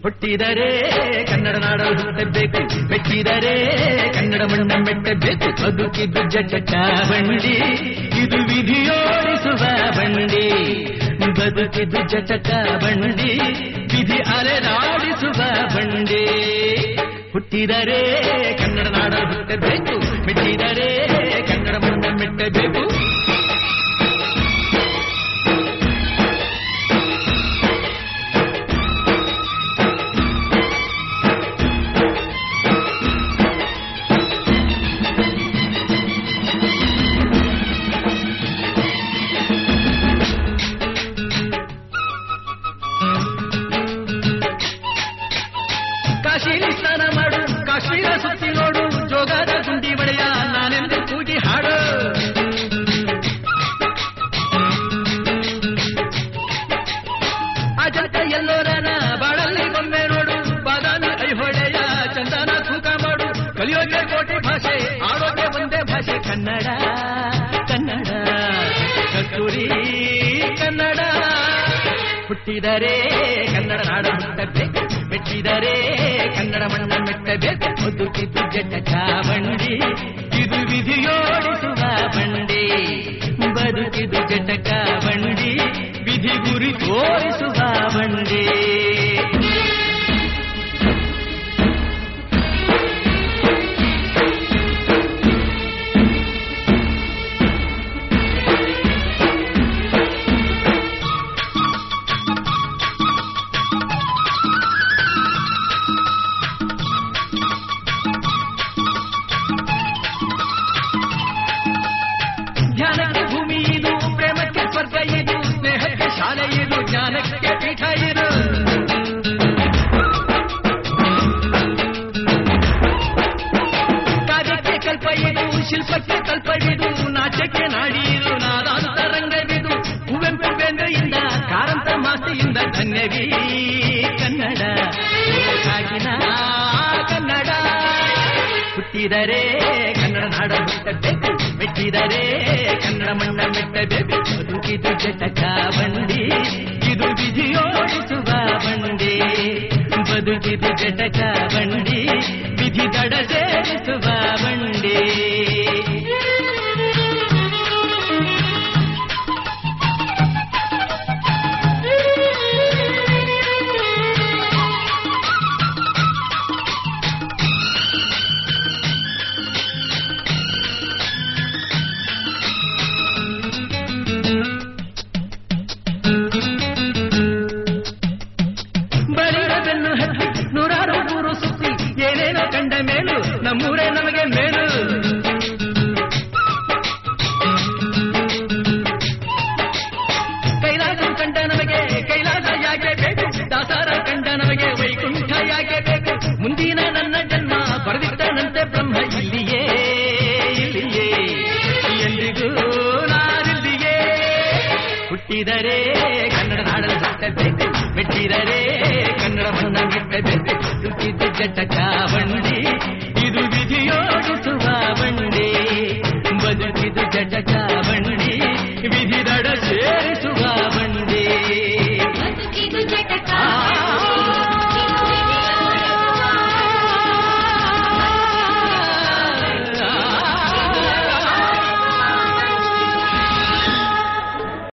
ಹುಟ್ಟಿದರೆ ಕನ್ನಡ ನಾಡಲು ಹುಟ್ಟಬೇಕು, ಮೆಚ್ಚಿದರೆ ಕನ್ನಡ ಮಣ್ಣ ಮೆಟ್ಟಬೇಕು. ಬದುಕಿದ್ದು ಜಟಕ ಬಂಡಿ, ಇದು ವಿಧಿಯೋಡಿಸುವ ಬಂಡಿ. ಬದುಕಿದ್ದು ಜಟಕ ಬಂಡಿ, ವಿಧಿ ಅಲೆದಾಡಿಸುವ ಬಂಡಿ. ಹುಟ್ಟಿದರೆ ಕನ್ನಡ ನಾಡಲು ಹುಟ್ಟಬೇಕು, ಮೆಚ್ಚಿದರೆ ಕನ್ನಡ ಮಣ್ಣ ಮೆಟ್ಟಬೇಕು. ಕಾಶಿಲಿ ಸ್ನಾನ ಮಾಡು, ಕಾಶ್ಮೀರ ಸುತ್ತಿ ನೋಡು, ಜೋಗದ ಗುಂಡಿ ಬಡೆಯ ನಾನೆಂದು ಕೂಗಿ ಹಾಡು. ಅಜಂತ ಎಲ್ಲೋರನ ಬಾಳಲ್ಲಿ ಬೊಮ್ಮೆ ನೋಡು, ಬಾದಾಮಿ ಐಹೊಳೆಯ ಚಂದನ ತೂಕ ಮಾಡು. ಕಲಿಯೋಗೆ ಕೋಟಿ ಭಾಷೆ, ಆಡೋಗೆ ಒಂದೇ ಭಾಷೆ ಕನ್ನಡ. ಕನ್ನಡ ಕಸ್ತೂರಿ ಕನ್ನಡ. ಹುಟ್ಟಿದರೆ ಕನ್ನಡ ನಾಡ ಹುಟ್ಟಬೇಕು, ಮೆಚ್ಚಿದರೆ ಕನ್ನಡ ಮಣ್ಣ ಮೆಟ್ಟಬೇಕು. ಬದುಕಿದ್ದು ಜಟಕ ಬಂಡಿ, ಇದು ವಿಧಿಯೋಡಿಸುವ ಬಂಡಿ. ಬದುಕಿದ್ದು ಜಟಕ ಬಂಡಿ, ವಿಧಿ ಗುರಿ ತೋರಿಸುವ ಬಂಡಿ. ಧ್ಯಾನಕ್ಕೆ ಭೂಮಿ ಇದು, ಪ್ರೇಮಕ್ಕೆ ಸ್ವರ್ಗ ಇದು, ಸ್ನೇಹಕ್ಕೆ ಶಾಲೆ ಇದು, ಜ್ಞಾನಕ್ಕೆ ಪೀಠ ಇದು. ಕಾರ್ಯಕ್ಕೆ ಕಲ್ಪ ಇದು, ಶಿಲ್ಪಕ್ಕೆ ಕಲ್ಪವಿದು, ನಾಟ್ಯಕ್ಕೆ ನಾಡಿ ಇದು, ನಾದಾಂತರಂಗವಿದು. ಕುವೆಂಪು ಬೇಂದ್ರೆಯಿಂದ ಕಾರಂತ ಮಾಸ್ತಿಯಿಂದ ಧನ್ಯವೀ ಕನ್ನಡ. ಸಾಗಿನ ಕನ್ನಡ. ಹುಟ್ಟಿದರೆ ಕನ್ನಡ ನಾಡ ಹುಟ್ಟಬೇಕು, ಮೆಚ್ಚಿದರೆ ಕನ್ನಡ ಮಣ್ಣ ಮೆಟ್ಟಬೇಕು. ಬದುಕಿದು ಜಟಕ ಬಂಡಿ, ಇದು ವಿಧಿಯೋಡಿಸುವ ಬಂಡಿ. ಬದುಕಿದು ಜಟಕ ಬಂಡಿ, ವಿಧಿ ದಡ ಸೇರಿಸುವ ಬಂಡಿ. ನೂರಾರು ಊರು ಸುತ್ತಿ ಏನೇನೋ ಕಂಡ ಮೇಲು, ನಮ್ಮೂರೇ ನಮಗೆ ಮೇಲು. ಕೈಲಾಸ ಕಂಡ ನಮಗೆ ಕೈಲಾಸ ಯಾಕೆ ಬೇಕು, ದಾಸರ ಕಂಡ ನಮಗೆ ವೈಕುಂಠ ಯಾಕೆ ಬೇಕು. ಮುಂದಿನ ನನ್ನ ಜನ್ಮ ಬರೆದಿಟ್ಟನಂತೆ ಬ್ರಹ್ಮ ಇಲ್ಲಿಯೇ ಇಲ್ಲಿಯೇ, ಎಂದಿಗೂ ನಾನಿಲ್ಲಿಯೇ. ಹುಟ್ಟಿದರೆ ಕನ್ನಡ ನಾಡಲು ಹುಟ್ಟಬೇಕು, ಮೆಚ್ಚಿದರೆ ಕನ್ನಡ ಮಣ್ಣ ಮೆಟ್ಟಬೇಕು. ಬದುಕಿದ್ದು ಜಟಕ